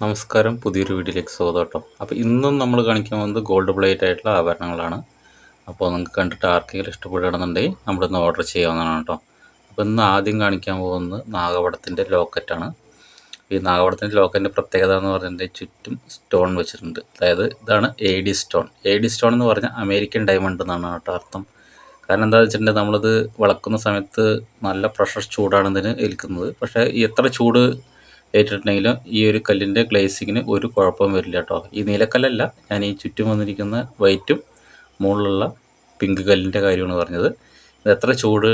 നമസ്കാരം, പുതിയൊരു വീഡിയോയിലേക്ക് സ്വാഗതം കേട്ടോ. അപ്പോൾ ഇന്നും നമ്മൾ കാണിക്കാൻ പോകുന്നത് ഗോൾഡ് പ്ലേറ്റ് ആയിട്ടുള്ള ആഭരണങ്ങളാണ്. അപ്പോൾ നിങ്ങൾക്ക് കണ്ടിട്ട് ആർക്കെങ്കിലും ഇഷ്ടപ്പെടുകയാണെന്നുണ്ടെങ്കിൽ നമ്മളിന്ന് ഓർഡർ ചെയ്യാവുന്നതാണ് കേട്ടോ. അപ്പോൾ ഇന്ന് ആദ്യം കാണിക്കാൻ പോകുന്നത് നാഗപടത്തിൻ്റെ ലോക്കറ്റാണ്. ഈ നാഗപടത്തിൻ്റെ ലോക്കറ്റിൻ്റെ പ്രത്യേകത എന്ന് പറഞ്ഞിട്ടുണ്ടെങ്കിൽ ചുറ്റും സ്റ്റോൺ വെച്ചിട്ടുണ്ട്. അതായത് ഇതാണ് AD സ്റ്റോൺ. AD സ്റ്റോൺ എന്ന് പറഞ്ഞാൽ അമേരിക്കൻ ഡയമണ്ട് എന്നാണ് കേട്ടോ അർത്ഥം. കാരണം എന്താണെന്ന് വെച്ചിട്ടുണ്ടെങ്കിൽ നമ്മളിത് വളക്കുന്ന സമയത്ത് നല്ല പ്രഷർ ചൂടാണ് ഇതിന് ഏൽക്കുന്നത്. പക്ഷേ എത്ര ചൂട് ഏറ്റിട്ടുണ്ടെങ്കിലും ഈ ഒരു കല്ലിൻ്റെ ഗ്ലേസിങ്ങിന് ഒരു കുഴപ്പവും വരില്ല കേട്ടോ. ഈ നീലക്കല്ലല്ല, ഞാൻ ഈ ചുറ്റും വന്നിരിക്കുന്ന വൈറ്റും മുകളിലുള്ള പിങ്ക് കല്ലിൻ്റെ കാര്യമാണ് പറഞ്ഞത്. ഇത് എത്ര ചൂട്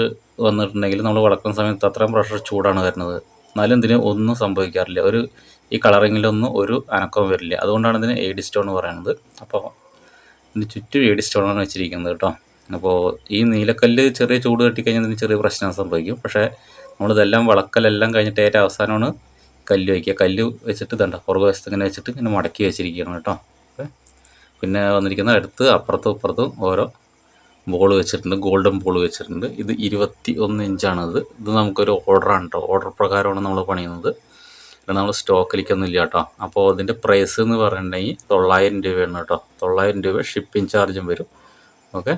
വന്നിട്ടുണ്ടെങ്കിലും നമ്മൾ വളക്കുന്ന സമയത്ത് അത്രയും പ്രഷർ ചൂടാണ് വരുന്നത്. എന്നാലും ഇതിന് ഒന്നും സംഭവിക്കാറില്ല. ഈ കളറിങ്ങിലൊന്നും ഒരു അനക്കവും വരില്ല. അതുകൊണ്ടാണ് ഇതിന് AD സ്റ്റോൺ എന്ന് പറയുന്നത്. അപ്പോൾ ഇതിന് ചുറ്റും AD സ്റ്റോണാണ് വെച്ചിരിക്കുന്നത് കേട്ടോ. അപ്പോൾ ഈ നീലക്കല്ല് ചെറിയ ചൂട് തട്ടിക്കഴിഞ്ഞാൽ ഇതിന് ചെറിയ പ്രശ്നം സംഭവിക്കും. പക്ഷേ നമ്മളിതെല്ലാം വളക്കലെല്ലാം കഴിഞ്ഞിട്ട് ഏറ്റവും അവസാനമാണ് കല്ല് വയ്ക്കുക. കല്ല് വെച്ചിട്ട് ഇതണ്ട പുറകുവശത്ത് ഇങ്ങനെ വെച്ചിട്ട് ഇങ്ങനെ മടക്കി വെച്ചിരിക്കുകയാണ് കേട്ടോ. പിന്നെ വന്നിരിക്കുന്ന അടുത്ത് അപ്പുറത്തും ഇപ്പുറത്തും ഓരോ ബോൾ വെച്ചിട്ടുണ്ട്, ഗോൾഡൻ ബോൾ വെച്ചിട്ടുണ്ട്. ഇത് 21 ഇഞ്ചാണിത്. ഇത് നമുക്കൊരു ഓർഡറാണ് കേട്ടോ. ഓർഡർ പ്രകാരമാണ് നമ്മൾ പണിയുന്നത്. നമ്മൾ സ്റ്റോക്കിലേക്കൊന്നും ഇല്ല കേട്ടോ. അപ്പോൾ അതിൻ്റെ പ്രൈസ് എന്ന് പറഞ്ഞിട്ടുണ്ടെങ്കിൽ 900 രൂപയാണ് കേട്ടോ. 900 രൂപ ഷിപ്പിംഗ് ചാർജും വരും. ഓക്കെ,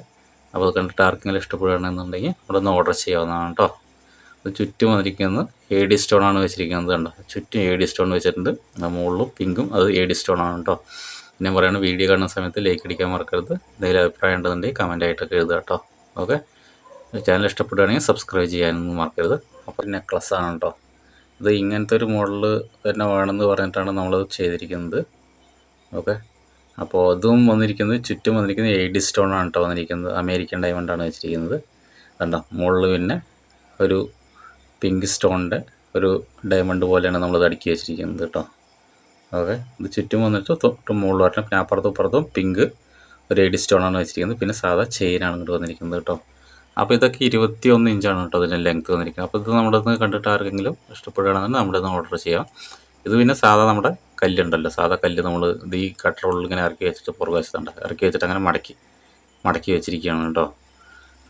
അപ്പോൾ അത് കണ്ടിട്ട് ആർക്കെങ്കിലും ഇഷ്ടപ്പെടുകയാണെന്നുണ്ടെങ്കിൽ അവിടെ നിന്ന് ഓർഡർ ചെയ്യാവുന്നതാണ് കേട്ടോ. അത് ചുറ്റും വന്നിരിക്കുന്നത് AD സ്റ്റോണാണ് വെച്ചിരിക്കുന്നത് കണ്ടോ. ചുറ്റും AD സ്റ്റോൺ വെച്ചിട്ടുണ്ട്. മുകളിലും പിങ്കും അത് AD സ്റ്റോണാണ് കേട്ടോ. പിന്നെ പറയുന്നത് വീഡിയോ കാണുന്ന സമയത്ത് ലൈക്ക് അടിക്കാൻ മറക്കരുത്. എന്തെങ്കിലും അഭിപ്രായം ഉണ്ടെന്നുണ്ടെങ്കിൽ കമൻ്റ് ആയിട്ടൊക്കെ എഴുതുക കേട്ടോ. ഓക്കെ, ചാനൽ ഇഷ്ടപ്പെടുകയാണെങ്കിൽ സബ്സ്ക്രൈബ് ചെയ്യാനൊന്നും മറക്കരുത്. അപ്പോൾ നെക്ലസ് ആണ് കേട്ടോ. ഇത് ഇങ്ങനത്തെ ഒരു മോഡൽ തന്നെ വേണമെന്ന് പറഞ്ഞിട്ടാണ് നമ്മളത് ചെയ്തിരിക്കുന്നത്. ഓക്കെ, അപ്പോൾ അതും വന്നിരിക്കുന്നത് ചുറ്റും വന്നിരിക്കുന്നത് AD സ്റ്റോണാണ് കേട്ടോ വന്നിരിക്കുന്നത്. അമേരിക്കൻ ഡയമണ്ടാണ് വെച്ചിരിക്കുന്നത് കണ്ടോ. മുകളിൽ പിന്നെ ഒരു പിങ്ക് സ്റ്റോണിൻ്റെ ഒരു ഡയമണ്ട് പോലെയാണ് നമ്മളത് അടുക്കി വെച്ചിരിക്കുന്നത് കേട്ടോ. ഓക്കെ, ഇത് ചുറ്റും വന്നിട്ട് തൊട്ട് മുകളിൽ വരണം. പിന്നെ അപ്പുറത്തും ഇപ്പുറത്തും പിങ്ക് ഒരു AD സ്റ്റോണാണ് വെച്ചിരിക്കുന്നത്. പിന്നെ സാധാ ചെയിനാണ് ഇങ്ങോട്ട് വന്നിരിക്കുന്നത് കേട്ടോ. അപ്പോൾ ഇതൊക്കെ 21 ഇഞ്ചാണ് കേട്ടോ അതിൻ്റെ ലെങ്ത്ത് വന്നിരിക്കുന്നത്. അപ്പോൾ ഇത് നമ്മുടെ കണ്ടിട്ട് ആർക്കെങ്കിലും ഇഷ്ടപ്പെടുകയാണെന്നുണ്ടെങ്കിൽ നമ്മുടെ ഓർഡർ ചെയ്യാം. ഇത് പിന്നെ സാധാ നമ്മുടെ കല്ലുണ്ടല്ലോ, സാധാ കല്ല് നമ്മൾ ഇത് ഈ കട്ടറുള്ളിൽ ഇങ്ങനെ ഇറക്കി വെച്ചിട്ട് പുറകുവശത്തുണ്ട് ഇറക്കി വെച്ചിട്ട് അങ്ങനെ മടക്കി വെച്ചിരിക്കുകയാണ് കേട്ടോ.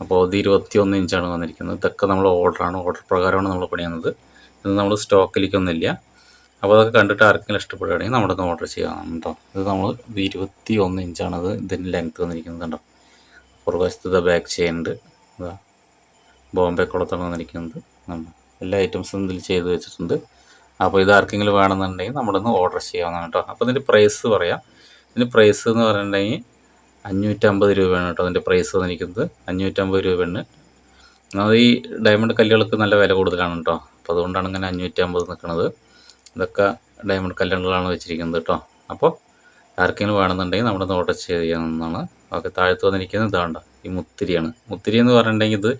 അപ്പോൾ ഇത് 21 ഇഞ്ചാണ് വന്നിരിക്കുന്നത്. ഇതൊക്കെ നമ്മൾ ഓർഡറാണ്, ഓർഡർ പ്രകാരമാണ് നമ്മൾ പണിയുന്നത്. ഇത് നമ്മൾ സ്റ്റോക്കിലേക്കൊന്നുമില്ല. അപ്പോൾ അതൊക്കെ കണ്ടിട്ട് ആർക്കെങ്കിലും ഇഷ്ടപ്പെടുകയാണെങ്കിൽ നമ്മുടെ ഓർഡർ ചെയ്യാം കേട്ടോ. ഇത് 21 ഇഞ്ചാണത് ഇതിൻ്റെ ലെങ്ത്ത് വന്നിരിക്കുന്നത് കേട്ടോ. പുറകുവശത്ത് ബാക്ക് ചെയ്യുന്നുണ്ട്. ഇതാ ബോംബെ കുളത്താണ് വന്നിരിക്കുന്നത്. എല്ലാ ഐറ്റംസും ഇതിൽ ചെയ്ത് വെച്ചിട്ടുണ്ട്. അപ്പോൾ ഇത് ആർക്കെങ്കിലും വേണമെന്നുണ്ടെങ്കിൽ നമ്മളൊന്ന് ഓർഡർ ചെയ്യാവുന്നതാണ് കേട്ടോ. അപ്പോൾ ഇതിൻ്റെ പ്രൈസ് പറയാം. ഇതിൻ്റെ പ്രൈസ് എന്ന് പറഞ്ഞിട്ടുണ്ടെങ്കിൽ 550 രൂപയാണ് കേട്ടോ അതിൻ്റെ പ്രൈസ് വന്നിരിക്കുന്നത്. 550 രൂപയാണ്. അത് ഈ ഡയമണ്ട് കല്ലുകൾക്ക് നല്ല വില കൂടുതലാണ് കേട്ടോ. അപ്പോൾ അതുകൊണ്ടാണ് ഇങ്ങനെ 550 നിൽക്കുന്നത്. ഇതൊക്കെ ഡയമണ്ട് കല്ലുകളാണ് വെച്ചിരിക്കുന്നത് കേട്ടോ. അപ്പോൾ ആർക്കെങ്കിലും വേണമെന്നുണ്ടെങ്കിൽ നമ്മളൊന്ന് ഓർഡർ ചെയ്യാവുന്നതാണ്. ഓക്കെ, താഴത്ത് വന്നിരിക്കുന്നത് ഇതാണ്ട ഈ മുത്തിരിയാണ്. മുത്തിരി എന്ന് പറഞ്ഞിട്ടുണ്ടെങ്കിൽ ഇത്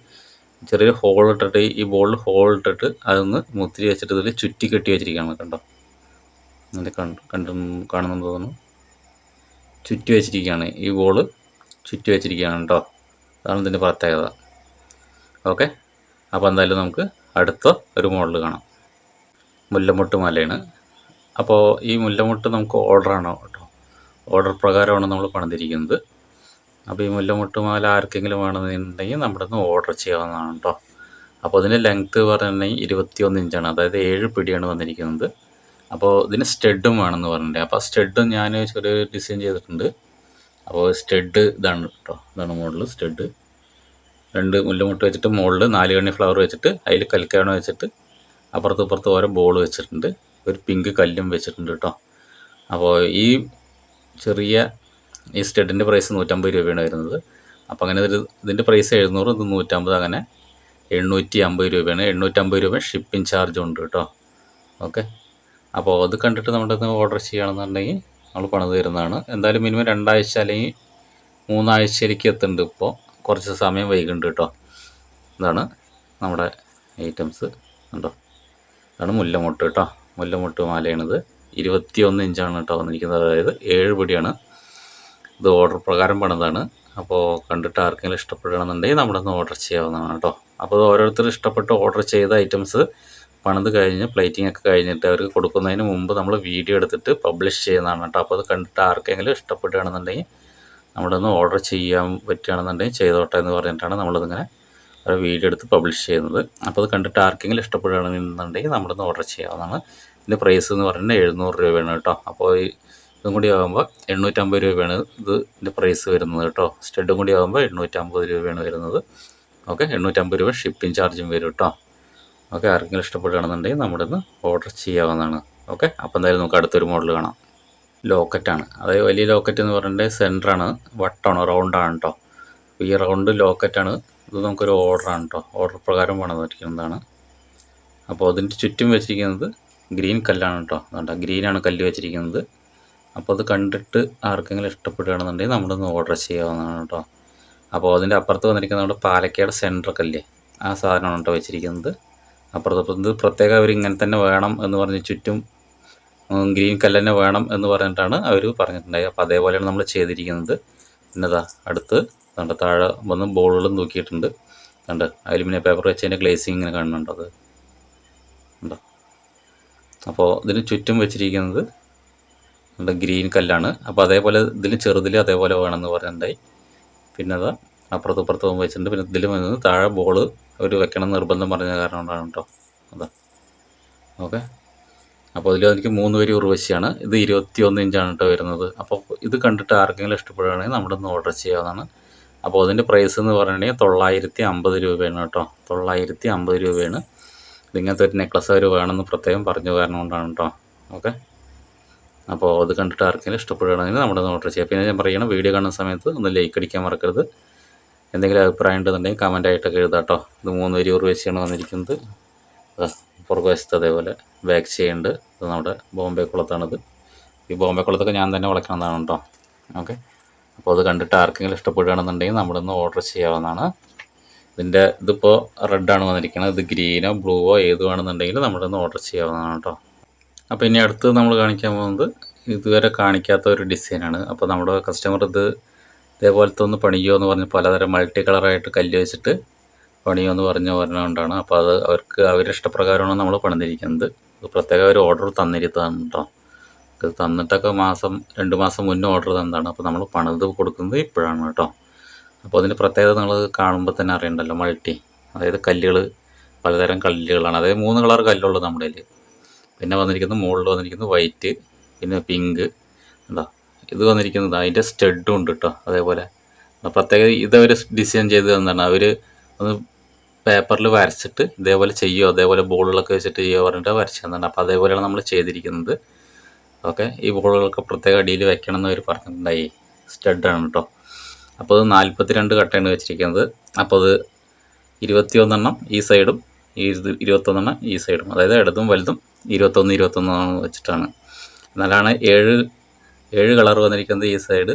ചെറിയൊരു ഹോൾ ഇട്ടിട്ട് ഈ ബോളിൽ ഹോൾ ഇട്ടിട്ട് അതൊന്ന് മുത്തിരി വെച്ചിട്ട് ഇതിൽ ചുറ്റി കെട്ടി വെച്ചിരിക്കുകയാണ് കേട്ടോ. അതിൻ്റെ കാണുന്നുണ്ട് തോന്നുന്നു. ചുറ്റി വെച്ചിരിക്കുകയാണ് ഈ ബോള്, ചുറ്റി വെച്ചിരിക്കുകയാണ് കേട്ടോ. അതാണ് ഇതിൻ്റെ പ്രത്യേകത. ഓക്കെ, അപ്പോൾ എന്തായാലും നമുക്ക് അടുത്ത ഒരു മോഡൽ കാണാം. മുല്ലമുട്ട് മാലയാണ്. അപ്പോൾ ഈ മുല്ലമുട്ട് നമുക്ക് ഓർഡറാണ് കേട്ടോ. ഓർഡർ പ്രകാരമാണ് നമ്മൾ പണിതിരിക്കുന്നത്. അപ്പോൾ ഈ മുല്ലമുട്ട് മാല ആർക്കെങ്കിലും വേണമെന്നുണ്ടെങ്കിൽ നമ്മുടെ ഒന്ന് ഓർഡർ ചെയ്യാവുന്നതാണ് കേട്ടോ. അപ്പോൾ ഇതിൻ്റെ ലെങ്ത്ത് പറഞ്ഞിട്ടുണ്ടെങ്കിൽ 21 ഇഞ്ചാണ്. അതായത് 7 പിടിയാണ് വന്നിരിക്കുന്നത്. അപ്പോൾ ഇതിന് സ്റ്റഡും വേണമെന്ന് പറഞ്ഞിട്ടുണ്ട്. അപ്പോൾ സ്റ്റഡും ഞാൻ ചെറിയ ഡിസൈൻ ചെയ്തിട്ടുണ്ട്. അപ്പോൾ സ്റ്റഡ് ഇതാണ് കേട്ടോ. ഇതാണ് മോഡൽ സ്റ്റഡ്. 2 മുല്ലമുട്ട് വെച്ചിട്ട് മുകളിൽ 4 കണ്ണി ഫ്ലവർ വെച്ചിട്ട് അതിൽ കൽക്കണ വെച്ചിട്ട് അപ്പുറത്തും ഇപ്പുറത്തും ഓരോ ബോൾ വെച്ചിട്ടുണ്ട്. ഒരു പിങ്ക് കല്ലും വെച്ചിട്ടുണ്ട് കേട്ടോ. അപ്പോൾ ഈ ചെറിയ ഈ സ്റ്റഡിൻ്റെ പ്രൈസ് 150 രൂപയാണ് വരുന്നത്. അപ്പോൾ അങ്ങനെ ഇതിൻ്റെ പ്രൈസ് 700, ഇത് 150, അങ്ങനെ 850 രൂപയാണ്. 850 രൂപ ഷിപ്പിംഗ് ചാർജും ഉണ്ട് കേട്ടോ. ഓക്കെ, അപ്പോൾ അത് കണ്ടിട്ട് നമ്മുടെ ഓർഡർ ചെയ്യുകയാണെന്നുണ്ടെങ്കിൽ നമ്മൾ പണിത് തരുന്നതാണ്. എന്തായാലും മിനിമം 2 ആഴ്ച അല്ലെങ്കിൽ 3 ആഴ്ചയിലേക്ക് എത്തുന്നുണ്ട്. ഇപ്പോൾ കുറച്ച് സമയം വൈകുന്നുണ്ട് കേട്ടോ. ഇതാണ് നമ്മുടെ ഐറ്റംസ് കണ്ടോ. ഇതാണ് മുല്ലമുട്ട് കേട്ടോ. മുല്ലമുട്ട് മാലയാണിത്. 21 ഇഞ്ചാണ് കേട്ടോ വന്നിരിക്കുന്നത്. അതായത് 7 പിടിയാണ്. ഇത് ഓർഡർ പ്രകാരം പണിതാണ്. അപ്പോൾ കണ്ടിട്ട് ആർക്കെങ്കിലും ഇഷ്ടപ്പെടുകയാണെന്നുണ്ടെങ്കിൽ നമ്മളൊന്ന് ഓർഡർ ചെയ്യാവുന്നതാണ് കേട്ടോ. അപ്പോൾ അത് ഓരോരുത്തർ ഇഷ്ടപ്പെട്ട് ഓർഡർ ചെയ്ത ഐറ്റംസ് പണിത് കഴിഞ്ഞ് പ്ലേറ്റിംഗ് ഒക്കെ കഴിഞ്ഞിട്ട് അവർക്ക് കൊടുക്കുന്നതിന് മുമ്പ് നമ്മൾ വീഡിയോ എടുത്തിട്ട് പബ്ലിഷ് ചെയ്യുന്നതാണ് കേട്ടോ. അപ്പോൾ അത് കണ്ടിട്ട് ആർക്കെങ്കിലും ഇഷ്ടപ്പെടുകയാണെന്നുണ്ടെങ്കിൽ നമ്മളൊന്ന് ഓർഡർ ചെയ്യാൻ പറ്റുകയാണെന്നുണ്ടെങ്കിൽ ചെയ്തോട്ടെ എന്ന് പറഞ്ഞിട്ടാണ് നമ്മളിതിങ്ങനെ ഒരു വീഡിയോ എടുത്ത് പബ്ലിഷ് ചെയ്യുന്നത്. അപ്പോൾ അത് കണ്ടിട്ട് ആർക്കെങ്കിലും ഇഷ്ടപ്പെടുകയാണെന്നുണ്ടെങ്കിൽ നമ്മളൊന്ന് ഓർഡർ ചെയ്യാവുന്നതാണ്. ഇതിൻ്റെ പ്രൈസ് എന്ന് പറയുന്നത് 700 രൂപയാണ് കേട്ടോ. അപ്പോൾ ഇതും കൂടി ആകുമ്പോൾ 850 രൂപയാണ് ഇതിൻ്റെ പ്രൈസ് വരുന്നത് കേട്ടോ. സ്റ്റഡും കൂടി ആകുമ്പോൾ 850 രൂപയാണ് വരുന്നത്. ഓക്കെ, 850 രൂപ ഷിപ്പിംഗ് ചാർജും വരും കേട്ടോ. ഓക്കെ, ആർക്കെങ്കിലും ഇഷ്ടപ്പെടുകയാണെന്നുണ്ടെങ്കിൽ നമ്മുടെ ഇന്ന് ഓർഡർ ചെയ്യാവുന്നതാണ്. ഓക്കെ, അപ്പോൾ എന്തായാലും നമുക്ക് അടുത്തൊരു മോഡൽ കാണാം. ലോക്കറ്റാണ്, അതായത് വലിയ ലോക്കറ്റ് എന്ന് പറഞ്ഞിട്ട് സെൻറ്ററാണ്, വട്ടമാണ്, റൗണ്ടാണ് കേട്ടോ. ഈ റൗണ്ട് ലോക്കറ്റാണ്. ഇത് നമുക്കൊരു ഓർഡറാണ് കേട്ടോ. ഓർഡർ പ്രകാരം പണിതിരിക്കുന്നതാണ്. അപ്പോൾ അതിൻ്റെ ചുറ്റും വെച്ചിരിക്കുന്നത് ഗ്രീൻ കല്ലാണ് കേട്ടോ. അതുകൊണ്ട് ഗ്രീനാണ് കല്ല് വെച്ചിരിക്കുന്നത്. അപ്പോൾ അത് കണ്ടിട്ട് ആർക്കെങ്കിലും ഇഷ്ടപ്പെടുകയാണെന്നുണ്ടെങ്കിൽ നമ്മളൊന്ന് ഓർഡർ ചെയ്യാവുന്നതാണ് കേട്ടോ. അപ്പോൾ അതിൻ്റെ അപ്പുറത്ത് വന്നിരിക്കുന്നത് നമ്മുടെ പാലക്കാട് സെൻറ്റർ കല്ല്, ആ സാധനമാണ് കേട്ടോ വെച്ചിരിക്കുന്നത്. അപ്പുറത്ത് ഇത് പ്രത്യേകം അവർ ഇങ്ങനെ തന്നെ വേണം എന്ന് പറഞ്ഞ് ചുറ്റും ഗ്രീൻ കല്ല് തന്നെ വേണം എന്ന് പറഞ്ഞിട്ടാണ് അവർ പറഞ്ഞിട്ടുണ്ടായത്. അപ്പോൾ അതേപോലെയാണ് നമ്മൾ ചെയ്തിരിക്കുന്നത്. പിന്നെതാ അടുത്ത് കണ്ട താഴെ വന്ന് ബോളുകളും തൂക്കിയിട്ടുണ്ട്. കണ്ട് അലുമിനിയം പേപ്പർ വെച്ചതിൻ്റെ ഗ്ലേസിങ് ഇങ്ങനെ കാണുന്നുണ്ടോ അത് ഉണ്ടോ. അപ്പോൾ ഇതിന് ചുറ്റും വെച്ചിരിക്കുന്നത് ഗ്രീൻ കല്ലാണ്. അപ്പോൾ അതേപോലെ ഇതിൽ ചെറുതിൽ അതേപോലെ വേണമെന്ന് പറഞ്ഞിട്ടുണ്ടായി. പിന്നെ അതാ അപ്പുറത്ത് ഇപ്പുറത്ത് വെച്ചിട്ടുണ്ട്. പിന്നെ ഇതിൽ വന്നത് താഴെ ബോള് അവർ വെക്കണം നിർബന്ധം പറഞ്ഞ കാരണം കൊണ്ടാണ് കേട്ടോ. അതാ ഓക്കെ. അപ്പോൾ ഇതിൽ എനിക്ക് 3 വരി ഉർവശിയാണ്. ഇത് 21 ഇഞ്ചാണ് കേട്ടോ വരുന്നത്. അപ്പോൾ ഇത് കണ്ടിട്ട് ആർക്കെങ്കിലും ഇഷ്ടപ്പെടുകയാണെങ്കിൽ നമ്മുടെ ഒന്ന് ഓർഡർ ചെയ്യാവുന്നതാണ്. അപ്പോൾ അതിൻ്റെ പ്രൈസ് എന്ന് പറയുകയാണെങ്കിൽ 950 രൂപയാണ് കേട്ടോ. 950 രൂപയാണ്. ഇതിങ്ങനത്തെ ഒരു നെക്ലസ് അവർ വേണമെന്ന് പ്രത്യേകം പറഞ്ഞു കാരണം കൊണ്ടാണ് കേട്ടോ. ഓക്കെ, അപ്പോൾ അത് കണ്ടിട്ട് ആർക്കെങ്കിലും ഇഷ്ടപ്പെടുകയാണെങ്കിൽ നമ്മുടെ ഓർഡർ ചെയ്യാം. പിന്നെ ഞാൻ പറയണം, വീഡിയോ കാണുന്ന സമയത്ത് ഒന്ന് ലൈക്ക് അടിക്കാൻ മറക്കരുത്. എന്തെങ്കിലും അഭിപ്രായം ഉണ്ടെന്നുണ്ടെങ്കിൽ കമൻറ്റായിട്ടൊക്കെ എഴുതാം കേട്ടോ. ഇത് 3 വരി ഉർവശിയാണ് വന്നിരിക്കുന്നത്. പുറകുവശത്ത് അതേപോലെ ബാക്ക് ചെയ്യുന്നുണ്ട്. ഇത് നമ്മുടെ ബോംബെ കുളത്താണിത്. ഈ ബോംബെ കുളത്തൊക്കെ ഞാൻ തന്നെ വളയ്ക്കണമെന്നാണ് കേട്ടോ. ഓക്കെ, അപ്പോൾ അത് കണ്ടിട്ട് ആർക്കെങ്കിലും ഇഷ്ടപ്പെടുകയാണെന്നുണ്ടെങ്കിൽ നമ്മളൊന്ന് ഓർഡർ ചെയ്യാവുന്നതാണ്. ഇതിപ്പോൾ റെഡാണ് വന്നിരിക്കുന്നത്. ഇത് ഗ്രീനോ ബ്ലൂവോ ഏത് വേണമെന്നുണ്ടെങ്കിൽ നമ്മളൊന്ന് ഓർഡർ ചെയ്യാവുന്നതാണ് കേട്ടോ. അപ്പോൾ ഇനി അടുത്ത് നമ്മൾ കാണിക്കാൻ പോകുന്നത് ഇതുവരെ കാണിക്കാത്ത ഒരു ഡിസൈനാണ്. അപ്പോൾ നമ്മുടെ കസ്റ്റമർ ഇതേപോലത്തെ ഒന്ന് പണിയോ എന്ന് പറഞ്ഞ് പലതരം മൾട്ടി കളറായിട്ട് കല്ല് വെച്ചിട്ട് പണിയോ എന്ന് പറഞ്ഞുകൊണ്ടാണ്. അപ്പോൾ അത് അവരുടെ ഇഷ്ടപ്രകാരമാണ് നമ്മൾ പണിതിരിക്കുന്നത്. ഇത് പ്രത്യേകം ഒരു ഓർഡർ തന്നിരുന്നതാണ് കേട്ടോ. ഇത് തന്നിട്ടൊക്കെ 2 മാസം മുന്നേ ഓർഡർ തന്നതാണ്. അപ്പോൾ നമ്മൾ പണിത് കൊടുക്കുന്നത് ഇപ്പോഴാണ് കേട്ടോ. അപ്പോൾ അതിൻ്റെ പ്രത്യേകത നിങ്ങൾ കാണുമ്പോൾ തന്നെ അറിയണ്ടല്ലോ. മൾട്ടി, അതായത് കല്ലുകൾ പലതരം കല്ലുകളാണ്. അതായത് 3 കളർ കല്ലുള്ളൂ നമ്മുടെ കയ്യിൽ. പിന്നെ വന്നിരിക്കുന്നത് മുകളിൽ വന്നിരിക്കുന്നത് വൈറ്റ്, പിന്നെ പിങ്ക് ഉണ്ടോ. ഇത് വന്നിരിക്കുന്നത് അതിൻ്റെ സ്റ്റഡും ഉണ്ട് കേട്ടോ. അതേപോലെ പ്രത്യേക ഇതവർ ഡിസൈൻ ചെയ്ത് തന്നാണ്. അവർ ഒന്ന് പേപ്പറിൽ വരച്ചിട്ട് ഇതേപോലെ ചെയ്യുമോ, അതേപോലെ ബോളുകളൊക്കെ വെച്ചിട്ട് ചെയ്യുമോ പറഞ്ഞിട്ട് വരച്ച് തന്നാണ്. അപ്പോൾ അതേപോലെയാണ് നമ്മൾ ചെയ്തിരിക്കുന്നത്. ഓക്കെ, ഈ ബോളുകളൊക്കെ പ്രത്യേക അടിയിൽ വെക്കണം എന്ന് അവർ പറഞ്ഞിട്ടുണ്ടായി. സ്റ്റഡാണ് കേട്ടോ. അപ്പോൾ അത് 42 കട്ടയാണ് വെച്ചിരിക്കുന്നത്. അപ്പോൾ അത് 21 ഈ സൈഡും 21 ഈ സൈഡും, അതായത് ഇടതും വലുതും 21 വെച്ചിട്ടാണ്. എന്നാലാണ് 7 കളർ വന്നിരിക്കുന്നത്. ഈ സൈഡ്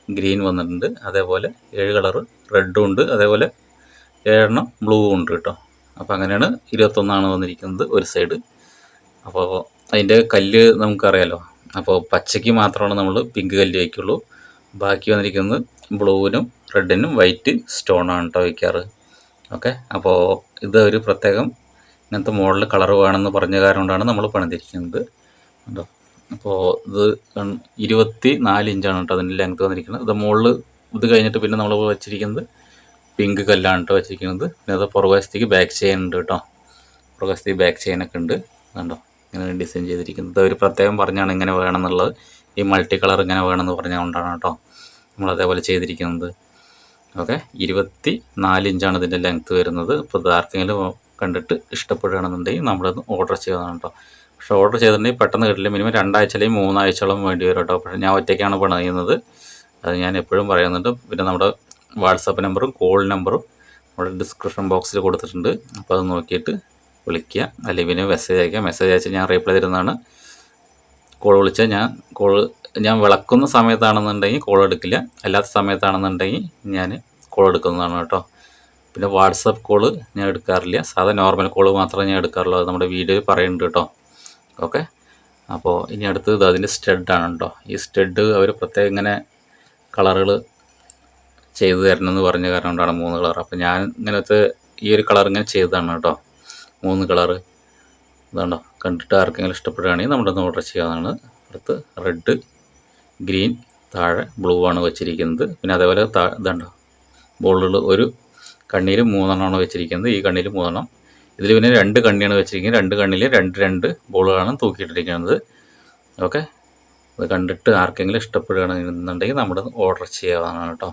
ഗ്രീൻ വന്നിട്ടുണ്ട്, അതേപോലെ 7 കളർ റെഡും ഉണ്ട്, അതേപോലെ 7 ബ്ലൂ ഉണ്ട് കേട്ടോ. അപ്പോൾ അങ്ങനെയാണ് 21 വന്നിരിക്കുന്നത് ഒരു സൈഡ്. അപ്പോൾ അതിൻ്റെ കല്ല് നമുക്കറിയാലോ. അപ്പോൾ പച്ചയ്ക്ക് മാത്രമാണ് നമ്മൾ പിങ്ക് കല്ല് വയ്ക്കുള്ളൂ. ബാക്കി വന്നിരിക്കുന്നത് ബ്ലൂവിനും റെഡിനും വൈറ്റ് സ്റ്റോണാണ് കേട്ടോ വയ്ക്കാറ്. ഓക്കെ, അപ്പോൾ ഇത് ഒരു പ്രത്യേകം ഇങ്ങനത്തെ മോഡൽ കളർ വേണമെന്ന് പറഞ്ഞ കാരണം കൊണ്ടാണ് നമ്മൾ പണിതിരിക്കുന്നത് കേട്ടോ. അപ്പോൾ ഇത് 24 ഇഞ്ചാണ് കേട്ടോ അതിൻ്റെ ലെങ്ത്ത് വന്നിരിക്കുന്നത്. ഇത് മുകളിൽ ഇത് കഴിഞ്ഞിട്ട് പിന്നെ നമ്മൾ വെച്ചിരിക്കുന്നത് പിങ്ക് കല്ലാണ് കേട്ടോ വെച്ചിരിക്കുന്നത്. പിന്നെ അത് പുറകുവശത്തേക്ക് ബാക്ക് ചെയിൻ ഉണ്ട് കേട്ടോ. പുറകുവശത്തേക്ക് ബാക്ക് ചെയിനൊക്കെ ഉണ്ട് കണ്ടോ. ഇങ്ങനെ ഡിസൈൻ ചെയ്തിരിക്കുന്നത് അവർ പ്രത്യേകം പറഞ്ഞാണ് ഇങ്ങനെ വേണമെന്നുള്ളത്. ഈ മൾട്ടി കളർ ഇങ്ങനെ വേണമെന്ന് പറഞ്ഞുകൊണ്ടാണ് കേട്ടോ നമ്മൾ അതേപോലെ ചെയ്തിരിക്കുന്നത്. ഓക്കെ, 24 ഇഞ്ചാണ് ഇതിൻ്റെ ലെങ്ത്ത് വരുന്നത്. ഇപ്പോൾ ഇത് ആർക്കെങ്കിലും കണ്ടിട്ട് ഇഷ്ടപ്പെടുകയാണെന്നുണ്ടെങ്കിൽ നമ്മളത് ഓർഡർ ചെയ്യുന്നതാണ് കേട്ടോ. പക്ഷേ ഓർഡർ ചെയ്തിട്ടുണ്ടെങ്കിൽ പെട്ടെന്ന് കിട്ടില്ല. മിനിമം 2 ആഴ്ച അല്ലെങ്കിൽ 3 ആഴ്ചയോളം വേണ്ടി വരും കേട്ടോ. പക്ഷേ ഞാൻ ഒറ്റയ്ക്കാണ് പണിയുന്നത്, അത് ഞാൻ എപ്പോഴും പറയുന്നുണ്ട്. പിന്നെ നമ്മുടെ വാട്സാപ്പ് നമ്പറും കോൾ നമ്പറും നമ്മുടെ ഡിസ്ക്രിപ്ഷൻ ബോക്സിൽ കൊടുത്തിട്ടുണ്ട്. അപ്പോൾ അത് നോക്കിയിട്ട് വിളിക്കുക, അല്ലെങ്കിൽ പിന്നെ മെസ്സേജ് അയക്കുക. മെസ്സേജ് അയച്ചാൽ ഞാൻ റീപ്ലൈ തരുന്നതാണ്. കോൾ വിളിച്ചാൽ ഞാൻ വിളക്കുന്ന സമയത്താണെന്നുണ്ടെങ്കിൽ കോൾ എടുക്കില്ല, അല്ലാത്ത സമയത്താണെന്നുണ്ടെങ്കിൽ ഞാൻ കോൾ എടുക്കുന്നതാണ് കേട്ടോ. പിന്നെ വാട്സപ്പ് കോള് ഞാൻ എടുക്കാറില്ല, സാധാ നോർമൽ കോള് മാത്രമേ ഞാൻ എടുക്കാറുള്ളൂ. അത് നമ്മുടെ വീഡിയോയിൽ പറയുന്നുണ്ട് കേട്ടോ. ഓക്കെ, അപ്പോൾ ഇനി അടുത്തത് അതിൻ്റെ സ്റ്റഡാണ് കേട്ടോ. ഈ സ്റ്റഡ് അവർ പ്രത്യേകം ഇങ്ങനെ കളറുകൾ ചെയ്തു തരണമെന്ന് പറഞ്ഞ കാരണം കൊണ്ടാണ് 3 കളർ. അപ്പോൾ ഞാൻ ഇങ്ങനത്തെ ഈ ഒരു കളർ ഇങ്ങനെ ചെയ്തതാണ് കേട്ടോ. 3 കളറ് ഇതാണ്ടോ. കണ്ടിട്ട് ആർക്കെങ്കിലും ഇഷ്ടപ്പെടുകയാണെങ്കിൽ നമ്മളൊന്ന് ഓർഡർ ചെയ്യാവുന്നതാണ്. അടുത്ത് റെഡ്, ഗ്രീൻ, താഴെ ബ്ലൂ ആണ് വെച്ചിരിക്കുന്നത്. പിന്നെ അതേപോലെ ഇതാണ്ടോ ബോളുകൾ ഒരു കണ്ണിയിൽ 3 വെച്ചിരിക്കുന്നത്. ഈ കണ്ണിയിൽ 3, ഇതിൽ പിന്നെ 2 കണ്ണിയാണ് വെച്ചിരിക്കുന്നത്. 2 കണ്ണിൽ 2 ബോളുകളാണ് തൂക്കിയിട്ടിരിക്കുന്നത്. ഓക്കെ, അത് കണ്ടിട്ട് ആർക്കെങ്കിലും ഇഷ്ടപ്പെടുകയാണെന്നുണ്ടെങ്കിൽ നമ്മൾ ഓർഡർ ചെയ്യാവുന്നതാണ് കേട്ടോ.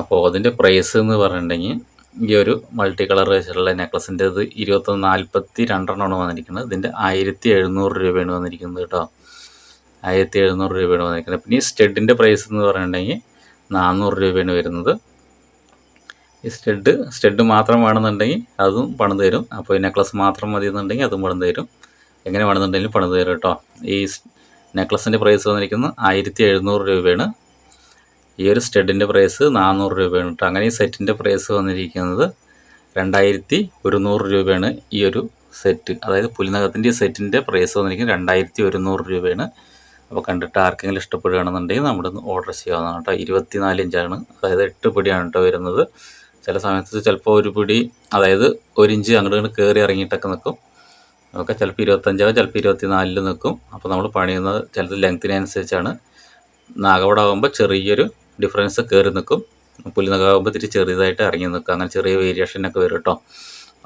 അപ്പോൾ അതിൻ്റെ പ്രൈസ് എന്ന് പറഞ്ഞിട്ടുണ്ടെങ്കിൽ ഈ ഒരു മൾട്ടി കളർ വെച്ചിട്ടുള്ള നെക്ലസിൻ്റെ ഇത് 42 വന്നിരിക്കുന്നത്. ഇതിൻ്റെ 1700 രൂപയാണ് വന്നിരിക്കുന്നത് കേട്ടോ. 1700 രൂപയാണ് വന്നിരിക്കുന്നത്. പിന്നെ ഈ സ്റ്റഡിൻ്റെ പ്രൈസ് എന്ന് പറഞ്ഞിട്ടുണ്ടെങ്കിൽ 400 രൂപയാണ് വരുന്നത്. ഈ സ്റ്റഡ് മാത്രം വേണമെന്നുണ്ടെങ്കിൽ അതും പണിത് തരും. അപ്പോൾ ഈ നെക്ലസ് മാത്രം മതി എന്നുണ്ടെങ്കിൽ അതും പണിത് തരും. എങ്ങനെ വേണമെന്നുണ്ടെങ്കിലും പണിത് തരും കേട്ടോ. ഈ നെക്ലസിൻ്റെ പ്രൈസ് വന്നിരിക്കുന്നത് 1700 രൂപയാണ്. ഈ ഒരു സ്റ്റഡിൻ്റെ പ്രൈസ് 400 രൂപയാണ് കേട്ടോ. അങ്ങനെ ഈ സെറ്റിൻ്റെ പ്രൈസ് വന്നിരിക്കുന്നത് 2100 രൂപയാണ്. ഈ ഒരു സെറ്റ്, അതായത് പുലിനകത്തിൻ്റെ ഈ സെറ്റിൻ്റെ പ്രൈസ് വന്നിരിക്കുന്നത് 2100 രൂപയാണ്. അപ്പോൾ കണ്ടിട്ട് ആർക്കെങ്കിലും ഇഷ്ടപ്പെടുകയാണെന്നുണ്ടെങ്കിൽ നമ്മുടെ ഓർഡർ ചെയ്യാവുന്നതാണ് കേട്ടോ. 24 ഇഞ്ചാണ്, അതായത് 8 പിടിയാണ് കേട്ടോ വരുന്നത്. ചില സമയത്ത് ചിലപ്പോൾ ഒരു പിടി, അതായത് 1 ഇഞ്ച് അങ്ങോട്ട് കയറി ഇറങ്ങിയിട്ടൊക്കെ നിൽക്കും. ഓക്കെ, ചിലപ്പോൾ 25 ചിലപ്പോൾ 24 നിൽക്കും. അപ്പോൾ നമ്മൾ പണിയുന്നത് ചിലത് ലെങ്ത്തിനനുസരിച്ചാണ്. നാഗവടാകുമ്പോൾ ചെറിയൊരു ഡിഫറൻസ് കയറി നിൽക്കും, പുലിനകമാകുമ്പോൾ ഇത്തിരി ചെറിയതായിട്ട് ഇറങ്ങി നിൽക്കും. അങ്ങനെ ചെറിയ വേരിയേഷനൊക്കെ വരും കേട്ടോ.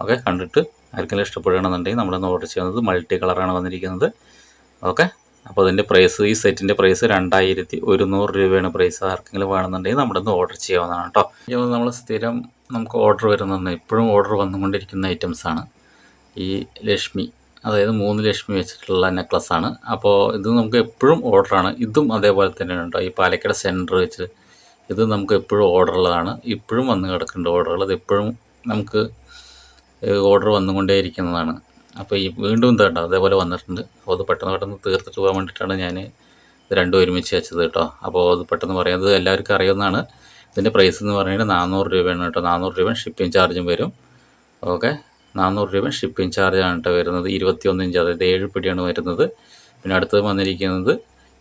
ഓക്കെ, കണ്ടിട്ട് ആർക്കെങ്കിലും ഇഷ്ടപ്പെടുകയാണെന്നുണ്ടെങ്കിൽ നമ്മളൊന്ന് ഓർഡർ ചെയ്യുന്നത് മൾട്ടി കളറാണ് വന്നിരിക്കുന്നത്. ഓക്കെ, അപ്പോൾ അതിൻ്റെ പ്രൈസ്, ഈ സെറ്റിൻ്റെ പ്രൈസ് 2100 രൂപയാണ് പ്രൈസ്. ആർക്കെങ്കിലും വേണമെന്നുണ്ടെങ്കിൽ നമ്മളൊന്ന് ഓർഡർ ചെയ്യാവുന്നതാണ് കേട്ടോ. നമ്മൾ സ്ഥിരം നമുക്ക് ഓർഡർ വരുന്നതാണ്, ഇപ്പോഴും ഓർഡർ വന്നുകൊണ്ടിരിക്കുന്ന ഐറ്റംസാണ് ഈ ലക്ഷ്മി, അതായത് 3 ലക്ഷ്മി വെച്ചിട്ടുള്ള നെക്ലസ്സാണ്. അപ്പോൾ ഇത് നമുക്ക് എപ്പോഴും ഓർഡറാണ്. ഇതും അതേപോലെ തന്നെയാണ് കേട്ടോ. ഈ പാലക്കാട് സെൻറ്റർ വെച്ച് ഇത് നമുക്ക് എപ്പോഴും ഓർഡറുള്ളതാണ്. ഇപ്പോഴും വന്ന് കിടക്കുന്നുണ്ട് ഓർഡറുകൾ. ഇത് എപ്പോഴും നമുക്ക് ഓർഡർ വന്നുകൊണ്ടേയിരിക്കുന്നതാണ്. അപ്പോൾ ഈ വീണ്ടും ഇതുണ്ടോ അതേപോലെ വന്നിട്ടുണ്ട്. അപ്പോൾ അത് പെട്ടെന്ന് തീർത്തിട്ട് പോകാൻ വേണ്ടിയിട്ടാണ് ഞാൻ ഇത് രണ്ടും ഒരുമിച്ച് വെച്ചത് കേട്ടോ. അപ്പോൾ അത് പെട്ടെന്ന് പറയുന്നത് എല്ലാവർക്കും അറിയുന്നതാണ്. ഇതിൻ്റെ പ്രൈസ് എന്ന് പറയുന്നത് 400 രൂപയാണ് കേട്ടോ. 400 രൂപ ഷിപ്പിംഗ് ചാർജും വരും. ഓക്കെ, 400 രൂപ ഷിപ്പിംഗ് ചാർജാണ് കേട്ടോ വരുന്നത്. 21 ഇഞ്ച്, അതായത് 7 പിടിയാണ് വരുന്നത്. പിന്നെ അടുത്തത് വന്നിരിക്കുന്നത്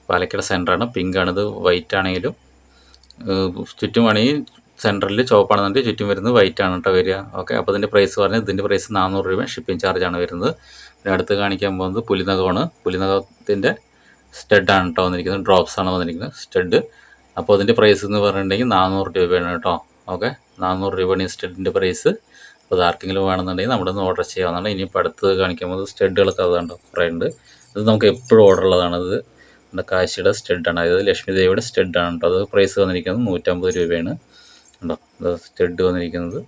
പാലക്കാട് സെൻറ്ററാണ്. പിങ്കാണിത്. വൈറ്റ് ആണെങ്കിലും ചുറ്റും ആണെങ്കിൽ സെൻറ്ററിൽ ചുവപ്പാണെന്നുണ്ടെങ്കിൽ ചുറ്റും വരുന്നത് വൈറ്റ് ആണ് കേട്ടോ വരിക. ഓക്കെ, അപ്പോൾ ഇതിൻ്റെ പ്രൈസ് പറഞ്ഞാൽ ഇതിൻ്റെ പ്രൈസ് 400 രൂപ ഷിപ്പിംഗ് ചാർജാണ് വരുന്നത്. പിന്നെ അടുത്ത് കാണിക്കാൻ പോകുന്നത് പുലിനകമാണ്. പുലിനകത്തിൻ്റെ സ്റ്റഡാണ് കേട്ടോ വന്നിരിക്കുന്നത്. ഡ്രോപ്സ് ആണ് വന്നിരിക്കുന്നത്, സ്റ്റഡ്. അപ്പോൾ അതിൻ്റെ പ്രൈസ് എന്ന് പറഞ്ഞിട്ടുണ്ടെങ്കിൽ 400 രൂപയാണ് കേട്ടോ. ഓക്കെ, 400 രൂപയാണ് ഈ സ്റ്റഡിൻ്റെ പ്രൈസ്. അപ്പോൾ അത് ആർക്കെങ്കിലും വേണമെന്നുണ്ടെങ്കിൽ നമ്മുടെ ഒന്ന് ഓർഡർ ചെയ്യാവുന്നതാണ്. ഇനിയിപ്പോൾ അടുത്ത് കാണിക്കാൻ പോകുന്നത് സ്റ്റഡുകളൊക്കെ അതുണ്ടോ കുറേ ഉണ്ട്. ഇത് നമുക്ക് എപ്പോഴും ഓർഡർ ഉള്ളതാണ്. ഇത് നമ്മുടെ കാശിയുടെ സ്റ്റഡാണ്, അതായത് ലക്ഷ്മി ദേവിയുടെ സ്റ്റഡാണ് കേട്ടോ. അത് പ്രൈസ് വന്നിരിക്കുന്നത് 150 രൂപയാണ് കേട്ടോ. അത് സ്റ്റഡ് വന്നിരിക്കുന്നത്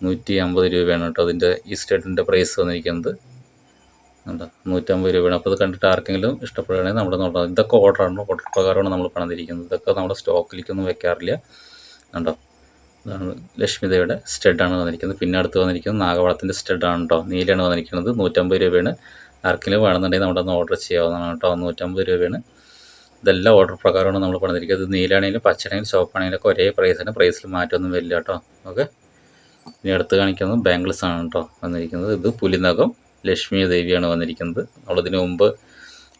150 രൂപയാണ് കേട്ടോ. അതിൻ്റെ ഈ സ്റ്റഡിൻ്റെ പ്രൈസ് വന്നിരിക്കുന്നത് കേട്ടോ 150 രൂപയാണ്. അപ്പോൾ അത് കണ്ടിട്ട് ആർക്കെങ്കിലും ഇഷ്ടപ്പെടുകയാണെങ്കിൽ നമ്മുടെ നോക്കാം. ഇതൊക്കെ ഓർഡറാണ്, ഓർഡർ പ്രകാരമാണ് നമ്മൾ പണിതിരിക്കുന്നത്. ഇതൊക്കെ നമ്മുടെ സ്റ്റോക്കിലേക്കൊന്നും വെക്കാറില്ല കേട്ടോ. ഇതാണ് ലക്ഷ്മിദേവിയുടെ സ്റ്റഡാണ് വന്നിരിക്കുന്നത്. പിന്നെ അടുത്ത് വന്നിരിക്കുന്നത് നാഗവളത്തിൻ്റെ സ്റ്റഡാണ് കേട്ടോ. നീലയാണ് വന്നിരിക്കുന്നത്. 150 രൂപയാണ്. ആർക്കെങ്കിലും വേണമെന്നുണ്ടെങ്കിൽ നമ്മുടെ ഒന്ന് ഓർഡർ ചെയ്യാവുന്നതാണ് കേട്ടോ. 150 രൂപയാണ്. ഇതെല്ലാം ഓർഡർ പ്രകാരമാണ് നമ്മൾ പണിതിരിക്കുന്നത്. ഇത് നീലാണെങ്കിലും പച്ചയാണെങ്കിലും ചുവപ്പാണെങ്കിലും ഒക്കെ ഒരേ പ്രൈസാണ്. പ്രൈസിൽ മാറ്റമൊന്നും വരില്ല കേട്ടോ. ഓക്കെ, ഇനി അടുത്ത് കാണിക്കുന്നത് ബാംഗിൾസ് ആണ് കേട്ടോ വന്നിരിക്കുന്നത്. ഇത് പുലിനകം ലക്ഷ്മി ദേവിയാണ് വന്നിരിക്കുന്നത്. നമ്മളിതിന് മുമ്പ്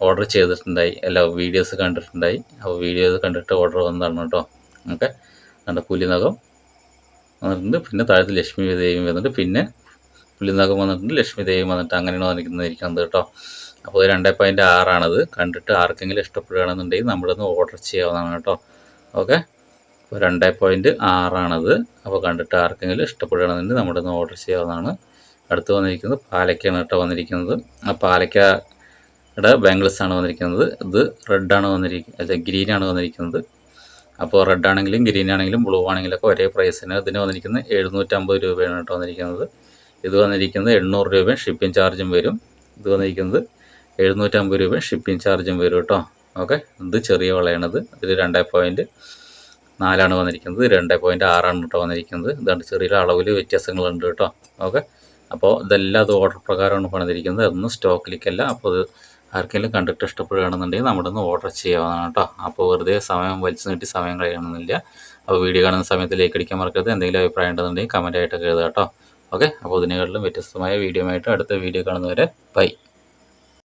ഓർഡർ ചെയ്തിട്ടുണ്ടായി, എല്ലാ വീഡിയോസ് കണ്ടിട്ടുണ്ടായി. അപ്പോൾ വീഡിയോസ് കണ്ടിട്ട് ഓർഡർ വന്നതാണ് കേട്ടോ. ഓക്കെ, നമ്മുടെ പുലിനകം വന്നിട്ടുണ്ട്. പിന്നെ താഴത്ത് ലക്ഷ്മി ദേവിയും വന്നിട്ട്, പിന്നെ പുലിനകം വന്നിട്ടുണ്ട്, ലക്ഷ്മി ദേവിയും വന്നിട്ട് അങ്ങനെയാണ് വന്നിരിക്കുന്നത് കേട്ടോ. അപ്പോൾ 2.6 കണ്ടിട്ട് ആർക്കെങ്കിലും ഇഷ്ടപ്പെടുകയാണെന്നുണ്ടെങ്കിൽ നമ്മളൊന്ന് ഓർഡർ ചെയ്യാവുന്നതാണ് കേട്ടോ. ഓക്കെ, അപ്പോൾ 2.6 അപ്പോൾ കണ്ടിട്ട് ആർക്കെങ്കിലും ഇഷ്ടപ്പെടുകയാണെന്നുണ്ടെങ്കിൽ നമ്മളൊന്ന് ഓർഡർ ചെയ്യാവുന്നതാണ്. അടുത്ത് വന്നിരിക്കുന്നത് പാലക്കയാണ് കേട്ടോ വന്നിരിക്കുന്നത്. ആ പാലക്കയുടെ ബാംഗിൾസാണ് വന്നിരിക്കുന്നത്. ഇത് റെഡാണ് വന്നിരിക്കുന്നത്, ഗ്രീനാണ് വന്നിരിക്കുന്നത്. അപ്പോൾ റെഡ് ആണെങ്കിലും ഗ്രീൻ ആണെങ്കിലും ബ്ലൂ ആണെങ്കിലൊക്കെ ഒരേ പ്രൈസിന്. ഇതിന് വന്നിരിക്കുന്നത് 750 രൂപയാണ് കേട്ടോ വന്നിരിക്കുന്നത്. ഇത് വന്നിരിക്കുന്നത് 800 രൂപ ഷിപ്പിംഗ് ചാർജും വരും. ഇത് വന്നിരിക്കുന്നത് 750 രൂപ ഷിപ്പിംഗ് ചാർജും വരും കേട്ടോ. ഓക്കെ, ഇത് ചെറിയ വളയാണത്. ഇതിൽ 2.4 വന്നിരിക്കുന്നത്. 2.6 കേട്ടോ വന്നിരിക്കുന്നത്. ഇതാണ് ചെറിയൊരു അളവിൽ വ്യത്യാസങ്ങളുണ്ട് കേട്ടോ. ഓക്കെ, അപ്പോൾ ഇതെല്ലാം അത് ഓർഡർ പ്രകാരമാണ് പണിതിരിക്കുന്നത്. അതൊന്നും സ്റ്റോക്കിലേക്കല്ല. അപ്പോൾ അത് ആർക്കെങ്കിലും കണ്ടിട്ട് ഇഷ്ടപ്പെടുകയാണെന്നുണ്ടെങ്കിൽ നമ്മുടെ ഒന്ന് ഓർഡർ ചെയ്യാവുന്നതാണ് കേട്ടോ. അപ്പോൾ വെറുതെ സമയം വലിച്ചു നീട്ടി സമയം കഴിയണമെന്നില്ല. അപ്പോൾ വീഡിയോ കാണുന്ന സമയത്ത് ലൈക്ക് അടിക്കാൻ മറക്കരുത്. എന്തെങ്കിലും അഭിപ്രായം ഉണ്ടെന്നുണ്ടെങ്കിൽ കമൻറ്റായിട്ടൊക്കെ എഴുതുക കേട്ടോ. ഓക്കെ, അപ്പോൾ ഇതിനെക്കാട്ടിലും വ്യത്യസ്തമായ വീഡിയോ ആയിട്ട് അടുത്ത വീഡിയോ കാണുന്നവരെ ബൈ.